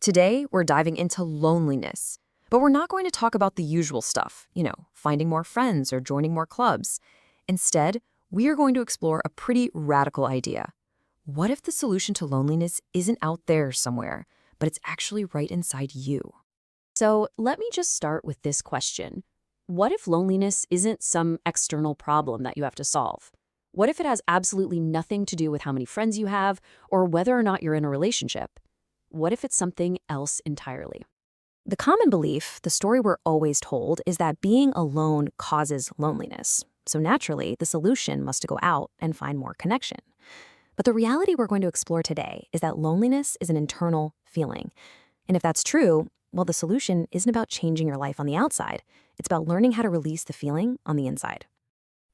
Today, we're diving into loneliness. But we're not going to talk about the usual stuff, finding more friends or joining more clubs. Instead, we are going to explore a pretty radical idea. What if the solution to loneliness isn't out there somewhere, but it's actually right inside you? So let me just start with this question. What if loneliness isn't some external problem that you have to solve? What if it has absolutely nothing to do with how many friends you have or whether or not you're in a relationship? What if it's something else entirely? The common belief, the story we're always told, is that being alone causes loneliness. So naturally, the solution must to go out and find more connection. But the reality we're going to explore today is that loneliness is an internal feeling. And if that's true, well, the solution isn't about changing your life on the outside. It's about learning how to release the feeling on the inside.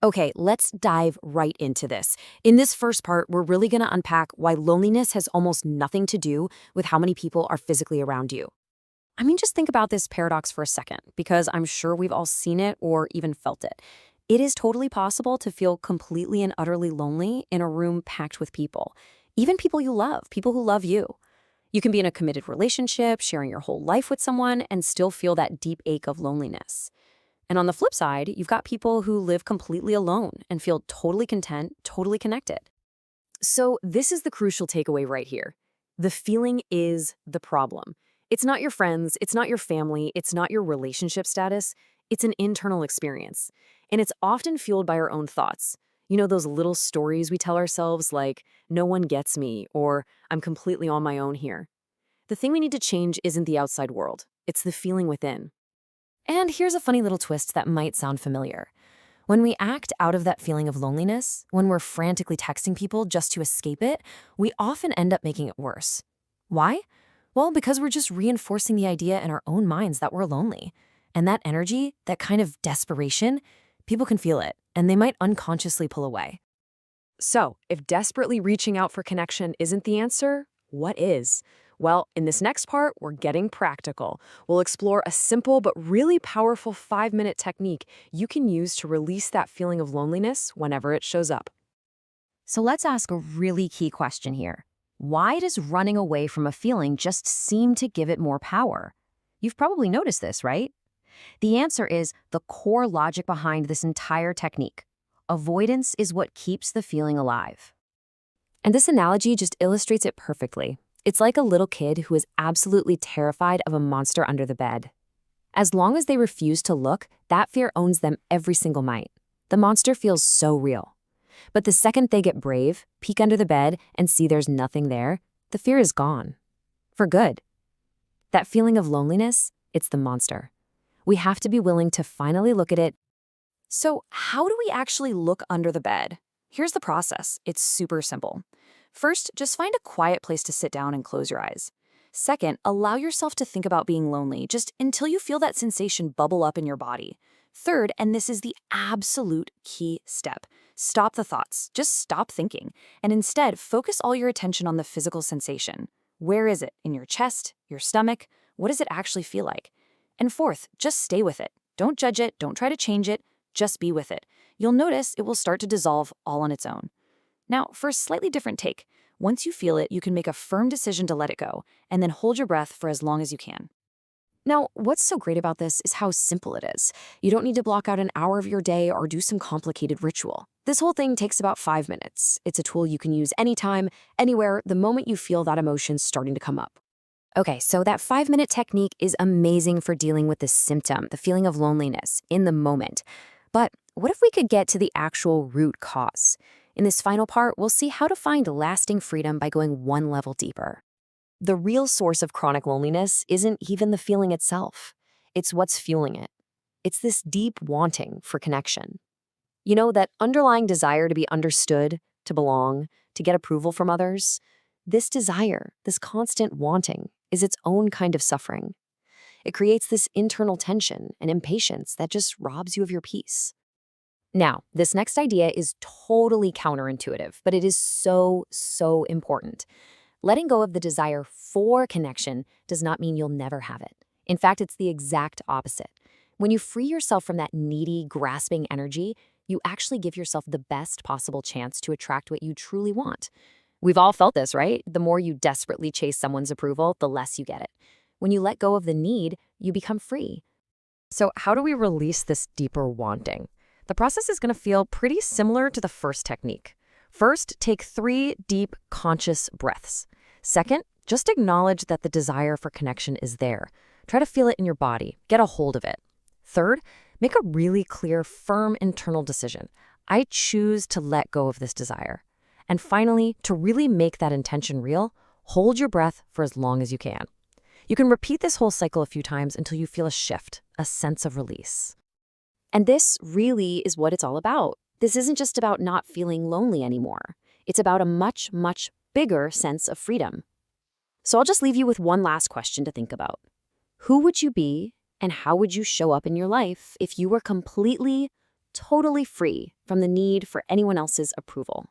Okay, let's dive right into this. In this first part, we're really going to unpack why loneliness has almost nothing to do with how many people are physically around you. I mean, just think about this paradox for a second, because I'm sure we've all seen it or even felt it. It is totally possible to feel completely and utterly lonely in a room packed with people, even people you love, people who love you. You can be in a committed relationship, sharing your whole life with someone, and still feel that deep ache of loneliness. And on the flip side, you've got people who live completely alone and feel totally content, totally connected. So this is the crucial takeaway right here. The feeling is the problem. It's not your friends, it's not your family, it's not your relationship status. It's an internal experience. And it's often fueled by our own thoughts. You know, those little stories we tell ourselves like, no one gets me, or I'm completely on my own here. The thing we need to change isn't the outside world. It's the feeling within. And here's a funny little twist that might sound familiar. When we act out of that feeling of loneliness, when we're frantically texting people just to escape it, we often end up making it worse. Why? Well, because we're just reinforcing the idea in our own minds that we're lonely. And that energy, that kind of desperation, people can feel it, and they might unconsciously pull away. So, if desperately reaching out for connection isn't the answer, what is? Well, in this next part, we're getting practical. We'll explore a simple but really powerful 5-minute technique you can use to release that feeling of loneliness whenever it shows up. So let's ask a really key question here. Why does running away from a feeling just seem to give it more power? You've probably noticed this, right? The answer is the core logic behind this entire technique. Avoidance is what keeps the feeling alive. And this analogy just illustrates it perfectly. It's like a little kid who is absolutely terrified of a monster under the bed. As long as they refuse to look, that fear owns them every single night. The monster feels so real. But the second they get brave, peek under the bed, and see there's nothing there, the fear is gone. For good. That feeling of loneliness, it's the monster. We have to be willing to finally look at it. So, how do we actually look under the bed? Here's the process. It's super simple. First, just find a quiet place to sit down and close your eyes. Second, allow yourself to think about being lonely just until you feel that sensation bubble up in your body. Third, and this is the absolute key step, stop the thoughts. Just stop thinking. And instead, focus all your attention on the physical sensation. Where is it? In your chest? Your stomach? What does it actually feel like? And fourth, just stay with it. Don't judge it. Don't try to change it. Just be with it. You'll notice it will start to dissolve all on its own. Now, for a slightly different take, once you feel it, you can make a firm decision to let it go, and then hold your breath for as long as you can. Now, what's so great about this is how simple it is. You don't need to block out an hour of your day or do some complicated ritual. This whole thing takes about 5 minutes. It's a tool you can use anytime, anywhere, the moment you feel that emotion starting to come up. Okay, so that 5-minute technique is amazing for dealing with the symptom, the feeling of loneliness, in the moment. But what if we could get to the actual root cause? In this final part, we'll see how to find lasting freedom by going one level deeper. The real source of chronic loneliness isn't even the feeling itself. It's what's fueling it. It's this deep wanting for connection. You know, that underlying desire to be understood, to belong, to get approval from others. This desire, this constant wanting, is its own kind of suffering. It creates this internal tension and impatience that just robs you of your peace. Now, this next idea is totally counterintuitive, but it is so important. Letting go of the desire for connection does not mean you'll never have it. In fact, it's the exact opposite. When you free yourself from that needy, grasping energy, you actually give yourself the best possible chance to attract what you truly want. We've all felt this, right? The more you desperately chase someone's approval, the less you get it. When you let go of the need, you become free. So, how do we release this deeper wanting? The process is going to feel pretty similar to the first technique. First, take 3 deep, conscious breaths. Second, just acknowledge that the desire for connection is there. Try to feel it in your body, get a hold of it. Third, make a really clear, firm internal decision. I choose to let go of this desire. And finally, to really make that intention real, hold your breath for as long as you can. You can repeat this whole cycle a few times until you feel a shift, a sense of release. And this really is what it's all about. This isn't just about not feeling lonely anymore. It's about a much, much bigger sense of freedom. So I'll just leave you with one last question to think about. Who would you be and how would you show up in your life if you were completely, totally free from the need for anyone else's approval?